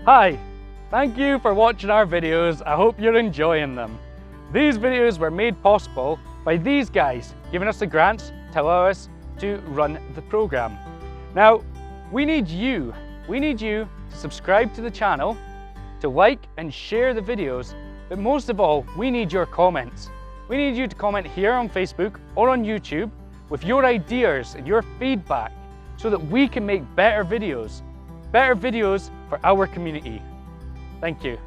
Hi, thank you for watching our videos. I hope you're enjoying them. These videos were made possible by these guys giving us the grants to allow us to run the program. Now, we need you to subscribe to the channel, to like and share the videos, but most of all, we need your comments. We need you to comment here on Facebook or on YouTube with your ideas and your feedback so that we can make better videos for our community. Thank you.